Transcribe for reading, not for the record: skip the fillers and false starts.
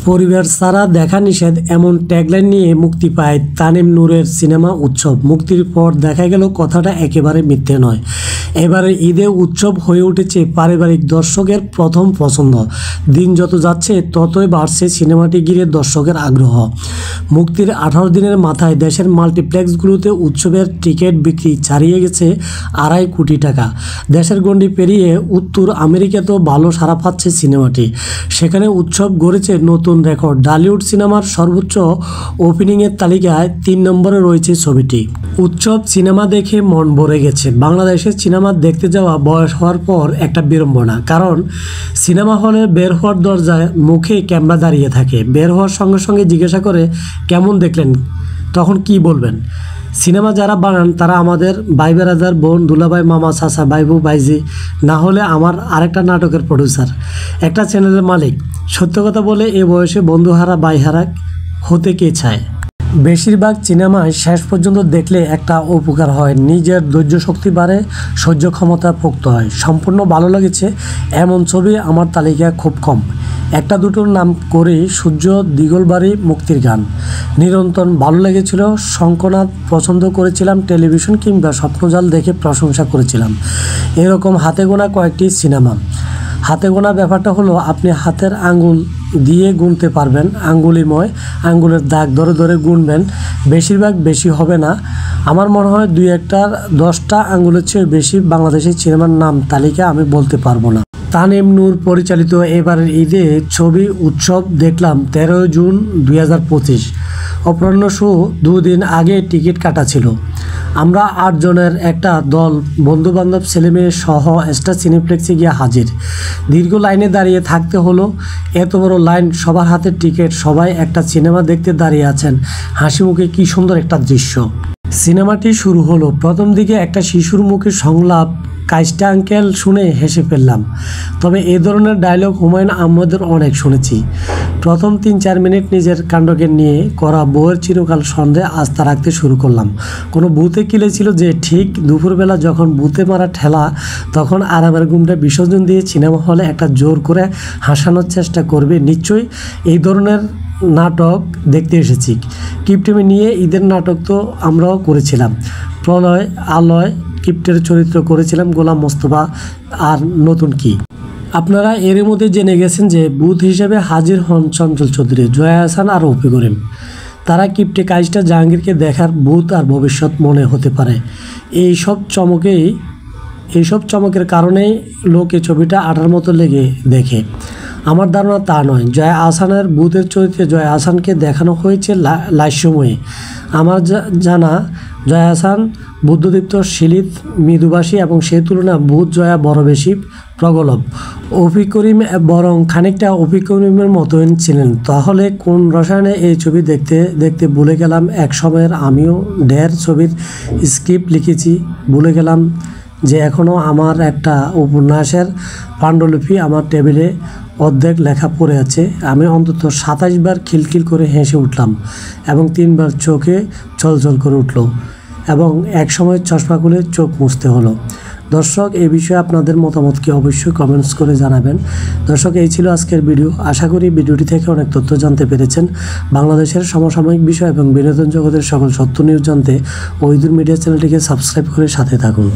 পরিবার ছাড়া দেখা নিষেধ এমন ট্যাগলাইন নিয়ে মুক্তি পায় তানিম নূরের সিনেমা উৎসব। মুক্তির পর দেখা গেল কথাটা একেবারে মিথ্যে নয়। এবারে ঈদে উৎসব হয়ে উঠেছে পারিবারিক দর্শকের প্রথম পছন্দ। দিন যত যাচ্ছে ততই বাড়ছে সিনেমাটি ঘিরে দর্শকের আগ্রহ। মুক্তির 18 দিনের মাথায় দেশের মাল্টিপ্লেক্সগুলোতে উৎসবের টিকিট বিক্রি ছাড়িয়ে গেছে 2.5 কোটি টাকা। দেশের গণ্ডি পেরিয়ে উত্তর আমেরিকাতেও ভালো সাড়া পাচ্ছে সিনেমাটি। সেখানে উৎসব গড়েছে নতুন রেকর্ড। ঢালিউড সিনেমার সর্বোচ্চ ওপেনিংয়ের তালিকায় 3 নম্বরে রয়েছে ছবিটি। উৎসব সিনেমা দেখে মন ভরে গেছে। বাংলাদেশের সিনেমা দেখতে যাওয়া বয়স হওয়ার পর একটা বিড়ম্বনা, কারণ সিনেমা হলে বের হওয়ার দরজায় মুখে ক্যামেরা দাঁড়িয়ে থাকে। বের হওয়ার সঙ্গে সঙ্গে জিজ্ঞাসা করে কেমন দেখলেন, তখন কি বলবেন? সিনেমা যারা বানান তারা আমাদের ভাই বেরাদার, বোন, দুলাভাই, মামা, চাচা, ভাইবু, ভাইজি, না হলে আমার আরেকটা নাটকের প্রডিউসার, একটা চ্যানেলের মালিক। সত্য কথা বলে এ বয়সে বন্ধুহারা ভাইহারা হতে কে চায়? বেশিরভাগ সিনেমায় শেষ পর্যন্ত দেখলে একটা উপকার হয়, নিজের ধৈর্য শক্তি বাড়ে, সহ্য ক্ষমতা পোক্ত হয়। সম্পূর্ণ ভালো লেগেছে এমন ছবি আমার তালিকায় খুব কম। একটা দুটোর নাম করে সূর্য, দিগলবাড়ি, মুক্তির গান, নিরন্তর ভালো লেগেছিল। শঙ্কনাথ পছন্দ করেছিলাম, টেলিভিশন কিংবা স্বপ্নজাল দেখে প্রশংসা করেছিলাম। এরকম হাতে গোনা কয়েকটি সিনেমা। হাতে গোনা ব্যাপারটা হলো আপনি হাতের আঙ্গুল দিয়ে গুনতে পারবেন, আঙ্গুলিময় আঙ্গুলের দাগ ধরে ধরে গুনবেন, বেশিরভাগ বেশি হবে না। আমার মনে হয় 2-10টা আঙ্গুলের চেয়ে বেশি বাংলাদেশের সিনেমার নাম তালিকা আমি বলতে পারবো না। তানিম নূর পরিচালিত এবারের ঈদে ছবি উৎসব দেখলাম 13 জুন 2025। অপরাহ্ন শো 2 দিন আগে টিকিট কাটা ছিল। আমরা 8 জনের একটা দল বন্ধুবান্ধব ছেলেমেয়ে সহ স্টার সিনেপ্লেক্সে গিয়ে হাজির। দীর্ঘ লাইনে দাঁড়িয়ে থাকতে হলো। এত বড় লাইন, সবার হাতে টিকিট, সবাই একটা সিনেমা দেখতে দাঁড়িয়ে আছেন। হাসি মুখে কি সুন্দর একটা দৃশ্য। সিনেমাটি শুরু হলো, প্রথম দিকে একটা শিশুর মুখে সংলাপ কাইস্টা আঙ্কেল শুনে হেসে ফেললাম। তবে এ ধরনের ডায়লগ হুমায়ুন আহমেদের অনেক শুনেছি। প্রথম 3-4 মিনিট নিজের কাণ্ডকে নিয়ে করা বউয়ের চিরকাল সন্দেহে আস্থা রাখতে শুরু করলাম। কোনো ভূতে কিলেছিল যে ঠিক দুপুরবেলা যখন ভূতে মারা ঠেলা, তখন আরামের ঘুমটা বিসর্জন দিয়ে সিনেমা হলে একটা জোর করে হাসানোর চেষ্টা করবে। নিশ্চয়ই এই ধরনের নাটক দেখতে এসেছি। কিপটেমি নিয়ে ঈদের নাটক তো আমরাও করেছিলাম। প্রলয়, আলয়, কিপ্টের চরিত্র করেছিলাম গোলাম মোস্তফা। আর নতুন কি? আপনারা এর মধ্যে জেনে গেছেন যে ভূত হিসেবে হাজির হন চঞ্চল চৌধুরী, জয়া আহসান আর অপি করিম। তারা কিপ্টে কাজটা জাহাঙ্গীরকে দেখার ভূত আর ভবিষ্যৎ মনে হতে পারে। এইসব চমকের কারণেই লোক এই ছবিটা আটার মতো লেগে দেখে। আমার ধারণা তা নয়। জয়া আহসানের ভূতের চরিত্রে জয়া আহসানকে দেখানো হয়েছে লাস্যময়ী। আমার জানা জয়া আহসান বুদ্ধদীপ্ত, শিলিত, মৃদুভাষী এবং সেই তুলনায় ভূত জয়া বড় বেশি প্রগল্ভ। অপি করিম বরং খানিকটা অপি করিমের মতোই ছিলেন। তাহলে কোন রসায়নে এই ছবি দেখতে দেখতে ভুলে গেলাম এক সময়ের আমিও ঢের ছবির স্ক্রিপ্ট লিখেছি। ভুলে গেলাম যে এখনও আমার একটা উপন্যাসের পাণ্ডুলিপি আমার টেবিলে অর্ধেক লেখা পড়ে আছে। আমি অন্তত 27 বার খিলখিল করে হেসে উঠলাম এবং 3 বার চোখে ছলছল করে উঠল এবং এক সময় চশমা খুলে চোখ মুছতে হলো। দর্শক, এই বিষয়ে আপনাদের মতামতকে অবশ্যই কমেন্টস করে জানাবেন। দর্শক, এই ছিল আজকের ভিডিও। আশা করি ভিডিওটি থেকে অনেক তথ্য জানতে পেরেছেন। বাংলাদেশের সমসাময়িক বিষয় এবং বিনোদন জগতের সকল সত্য নিউজ জানতে ওইদুর মিডিয়া চ্যানেলটিকে সাবস্ক্রাইব করে সাথে থাকুন।